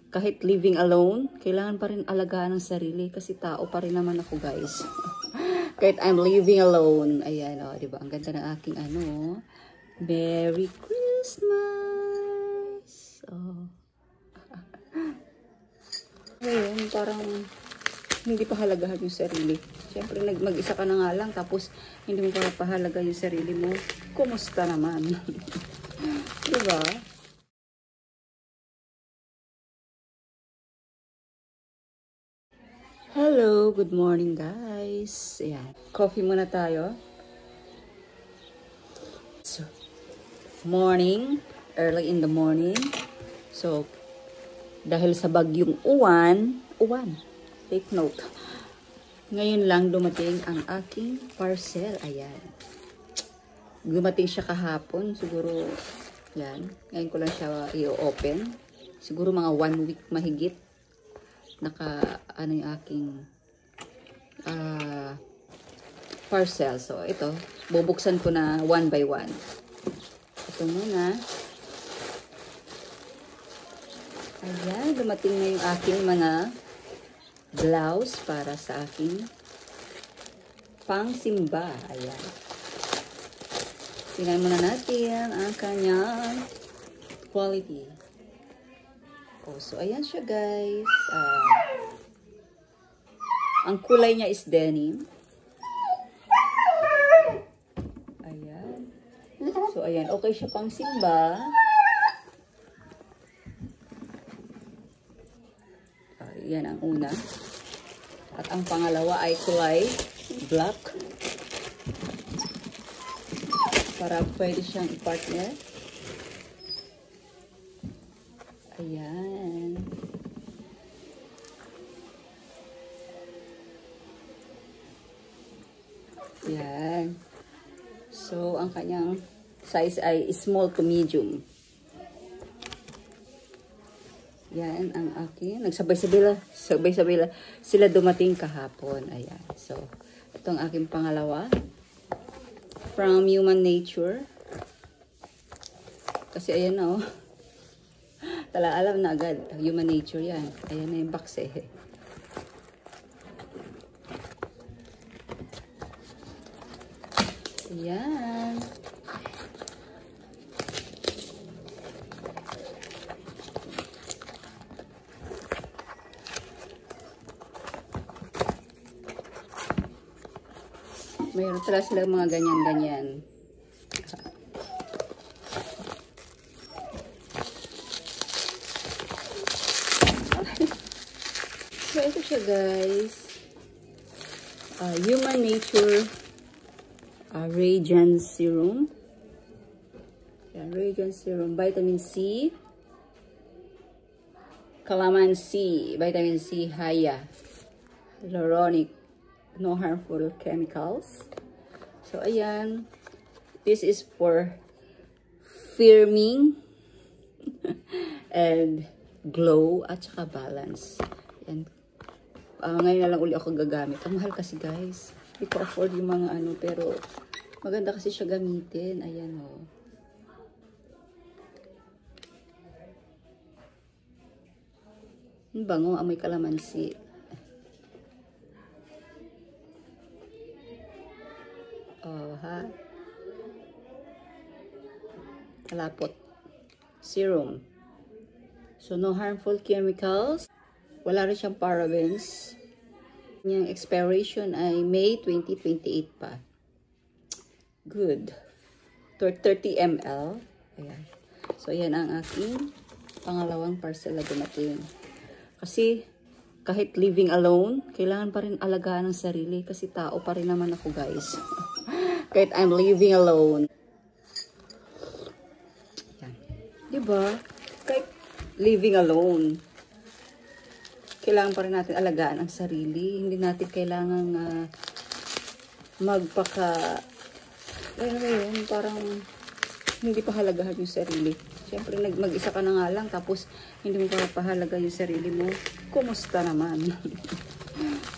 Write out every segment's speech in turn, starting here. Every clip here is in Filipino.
kahit living alone, kailangan pa rin alagaan ng sarili kasi tao pa rin naman ako, guys. Kahit I'm living alone. Ayan, oh, diba? Ang ganda ng aking ano. Merry Christmas! Oh. Ngayon, parang hindi pa halagahan yung sarili. Siyempre, mag-isa ka na nga lang, tapos hindi mo pa pahalaga yung sarili mo. Kumusta naman? Diba? Hello, good morning guys. Ayan, coffee muna tayo. So, morning, early in the morning. So, dahil sa bagyong uwan, take note. Ngayon lang dumating ang aking parcel. Ayan. Dumating siya kahapon, siguro, yan. Ngayon ko lang siya i-open. Siguro mga 1 week mahigit. Ano yung aking parcel. So, ito, bubuksan ko na 1 by 1. Ito muna. Ayan, dumating na yung aking mga blouse para sa aking pangsimba. Ayan. Tingnan muna natin ang kanyang quality. Oh, so, ayan siya, guys. Ang kulay niya is denim. Ayan. So, ayan. Okay siya pang simba. Ayan ang una. At ang pangalawa ay kulay black. Para pwede siyang i-partner. Ayan. Ayan. So, ang kanyang size ay small to medium. Yan ang akin. Nagsabay-sabay sila dumating kahapon. Ayan. So, ito ang aking pangalawa. From Human Nature. Kasi ayan na, oh. Tala, alam na agad. Human Nature yan. Ayan na yung box eh. Ayan. Mayroon pala silang mga ganyan-ganyan. So, ito siya, guys. Human Nature Radiant Serum. Yan, Radiant Serum. Vitamin C. Calamansi. Vitamin C. Haya. Hyaluronic. No harmful chemicals. So, ayan. This is for firming and glow at saka balance. Ayan. Ngayon na lang uli ako gagamit. Ang mahal kasi, guys. Hindi ko afford yung mga ano, pero maganda kasi siya gamitin. Ayan, oh. Ang bango, amoy kalamansi. Oh, ha? Kalapot. Serum. So, no harmful chemicals. Wala rin siyang parabens. Yung expiration ay May 2028 pa. Good. 30 ml. Ayan. So, yan ang aking pangalawang parcel na dumating. Kasi, kahit living alone, kailangan pa rin alagaan ng sarili kasi tao pa rin naman ako, guys. Kahit I'm living alone. Yan. Diba? Kahit living alone, kailangan pa rin natin alagaan ang sarili. Hindi natin kailangan parang hindi pa halagahan yung sarili. Siyempre, mag-isa ka na nga lang, tapos hindi mo pa pahalaga yung sarili mo. Kumusta naman?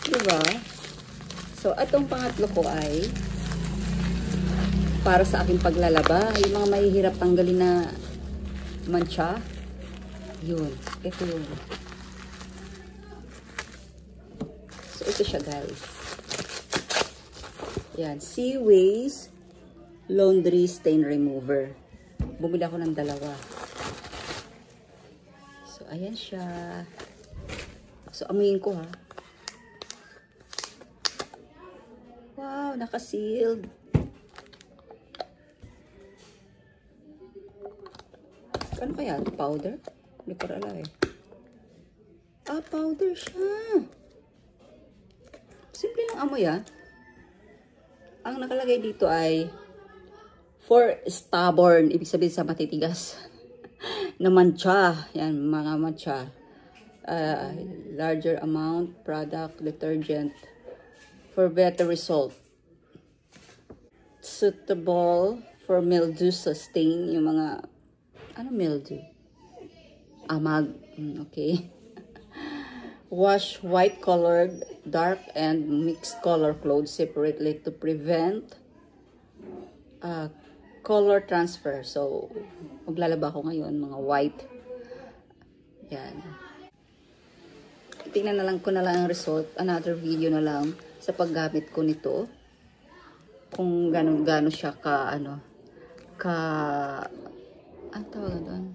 Diba? So, atong pangatlo ko ay para sa aking paglalaba. Yung mga mahihirap tanggalin na mancha. Yun. Ito yun. So, ito siya, guys. Yan. Seaways Laundry Stain Remover. Bumili ako ng dalawa. So, ayan siya. So, amuyin ko, ha. Wow, naka-sealed. Ano kaya? Powder? Hindi ko alam eh. Ah, powder siya. Simple lang amoy, ah. Ang nakalagay dito ay for stubborn. Ibig sabihin sa matitigas. Na mancha. Yan, mga mancha. Larger amount, product, detergent. For better result. Suitable for mildew sustain. Yung mga, ano mildew? Amag. Okay. Wash white colored, dark, and mixed color clothes separately to prevent color transfer. So, maglalaba ko ngayon mga white. Yan. Tingnan na lang ko na lang ang result. Another video na lang sa paggamit ko nito. Kung gano'n siya ka, ano, ang tawag doon?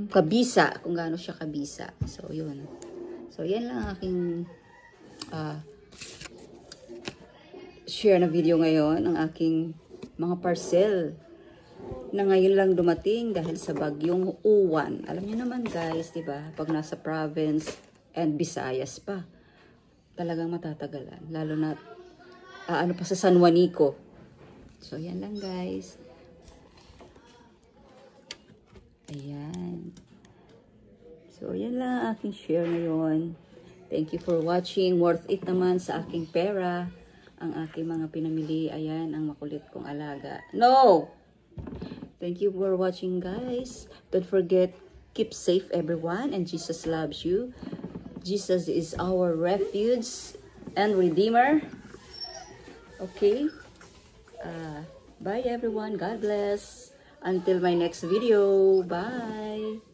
Kabisa. Kung gaano siya kabisa. So, yun. So, yan lang aking share na video ngayon. Ang aking mga parcel na ngayon lang dumating dahil sa bagyong Uwan. Alam niyo naman guys, diba? Pag nasa province and Visayas pa, talagang matatagalan. Lalo na, ano pa sa San Juanico. So, yan lang guys. Ayan. So, yan lang ang aking share ngayon. Thank you for watching. Worth it naman sa aking pera. Ang aking mga pinamili. Ayan, ang makulit kong alaga. No! Thank you for watching, guys. Don't forget, keep safe, everyone. And Jesus loves you. Jesus is our refuge and redeemer. Okay? Bye, everyone. God bless. Until my next video. Bye.